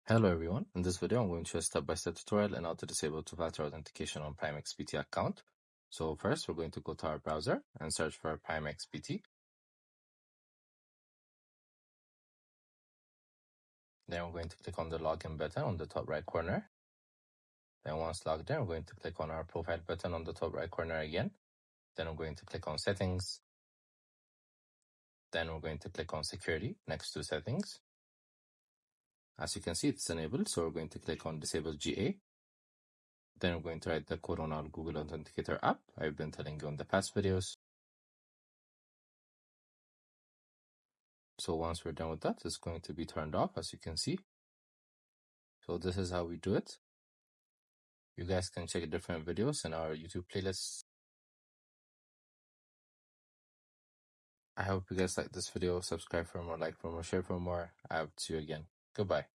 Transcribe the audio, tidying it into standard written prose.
Hello everyone, in this video I'm going to show a step-by-step tutorial on how to disable two-factor authentication on PrimeXBT account. So first we're going to go to our browser and search for PrimeXBT. Then we're going to click on the login button on the top right corner. Then once logged in, we're going to click on our profile button on the top right corner again. Then we're going to click on settings. Then we're going to click on security next to settings. As you can see, it's enabled, so we're going to click on disable GA. Then we're going to write the code on our Google Authenticator app I've been telling you in the past videos. So once we're done with that, it's going to be turned off, as you can see. So this is how we do it. You guys can check different videos in our YouTube playlists. I hope you guys like this video. Subscribe for more, like for more, share for more. I hope to see you again. Goodbye.